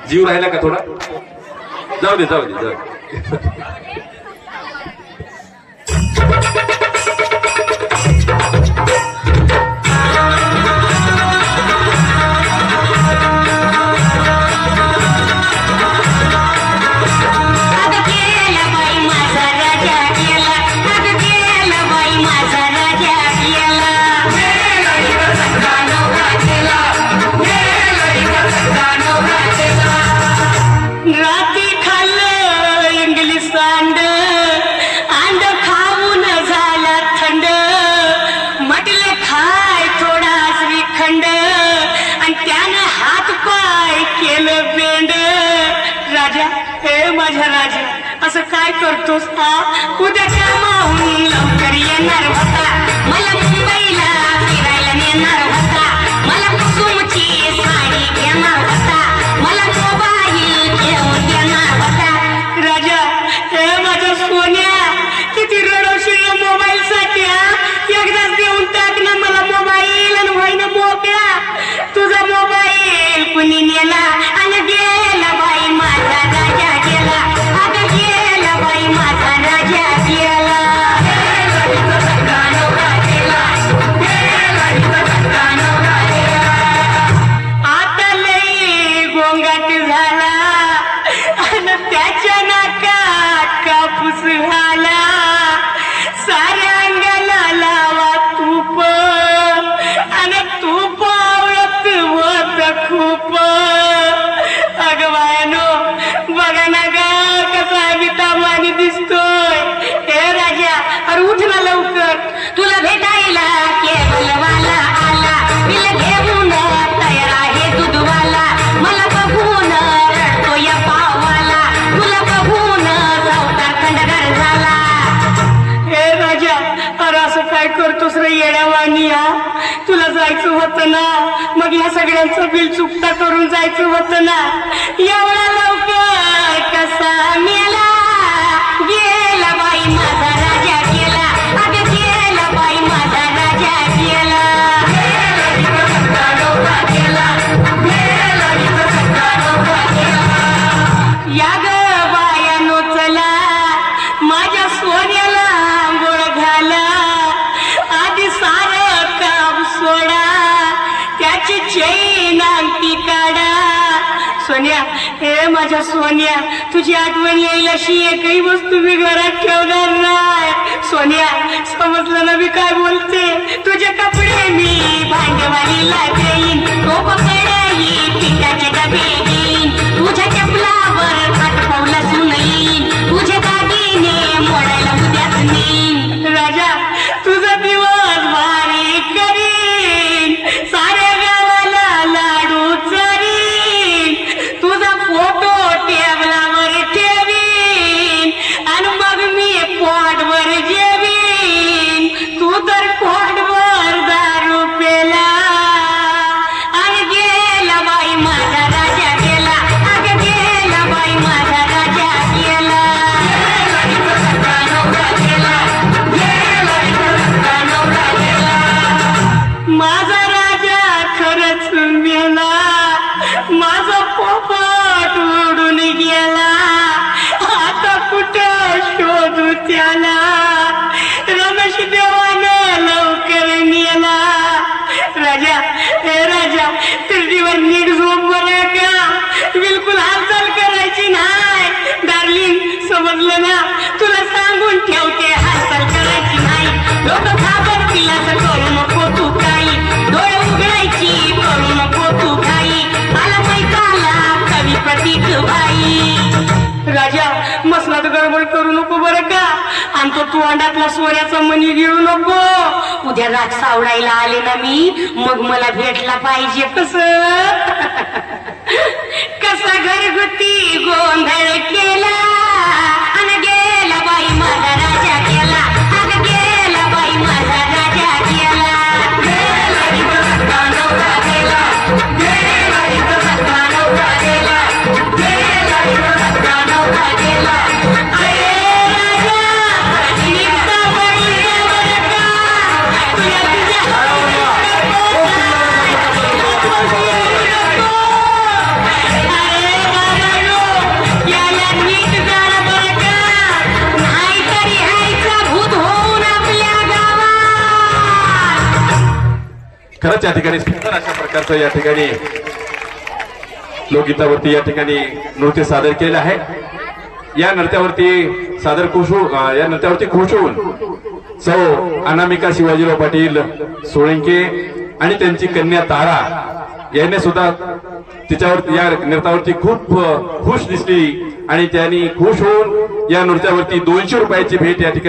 जीव राहिला का थोडा? जाऊ दे जाऊ दे जाऊ दे. असं काय करतोस हा? उद्या कामाहून लवकर येणार होता, मला मुंबईला फिरायला नेणार होता, मला कुसुमची साडी घेणार होता, मला मोबाईल घेऊन देणार होता. राजा हे माझ्या सोन्या, किती रडवशील ना मोबाईल साठी. एकदाच देऊन टाक ना मला मोबाईल आणि व्हायना मोकळा. तुझा मोबाईल कुणी नेला आणि गेला बाई माझा राजा गेला. तुला जायचं होतं ना, मग ह्या सगळ्यांचं बिल चुकता करून जायचं होतं ना. एवढा लवकर कसा मेला? गेला बाई माझा राजा गेला. अगं गेला बाई माझा राजा गेला. या ग बायानो चला, माझ्या सोन्याला आंघोळ घाला. आधी सारं काम सोडा, त्याची चैन अंगठी काढा. सोन्या हे माझ्या सोन्या, तुझी आठवण येईल अशी एकही वस्तू मी घरात ठेवणार नाही. सोन्या समजलं ना मी काय बोलते? तुझे कपडे मी भांडवालीला देईन, टोपकडे पिठाचे डबे देईन, तुझ्या चपलावर हात पावला सुनईन, तुझे दागिने मोडायला उद्याच नेईन. राजा तुझा दिवस भारी करीन, साऱ्या गावाला लाडू चारीन, तुझा फोटो टेबलावर ठेवीन आणि मग मी पोटभर जेवीन. तू तर पोटभर दारू पेला आणि गेला बाई माझा राजा गेला. अगं गेला बाई माझा राजा गेला. माझा राजा खरंच मेला, माझा पोपट उडून गेला. आता कुठं शोधू त्याला? रमेश देवानं लवकर नेला. राजा हे राजा, तिरडीवर नीट झोप बरं का, बिलकुल हालचाल करायची नाही. डार्लिंग समजलं ना? तुला सांगून ठेवते हालचाल करायची नाही. लोक घाबरतील असं करू नको तू काही, डोळे उघडायची करू नको तू काही. मला मैताला कवी प्रतीक भाई. राजा मसनात गडबड करू नको बरं का, आणि तो तू अंडातला सोन्याचा मणी घेऊ नको. उद्या राग सावडायला आले ना मी, मग मला भेटला पाहिजे. कसा घरगुती गोंधळ केला आणि गेला बाई माझा राजा गेला. अगं गेला बाई माझा राजा गेला. खरंच या ठिकाणी सुंदर अशा प्रकारचं या ठिकाणी लोकगीतावरती या ठिकाणी नृत्य सादर केलं आहे. या नृत्यावरती या नृत्यावरती खुश होऊन सौ अनामिका शिवाजीराव पाटील सोळंके आणि त्यांची कन्या तारा याने सुद्धा तिच्यावर या नृत्यावरती खूप खुश दिसली आणि त्यांनी खुश होऊन या नृत्यावरती 200 रुपयाची भेट या ठिकाणी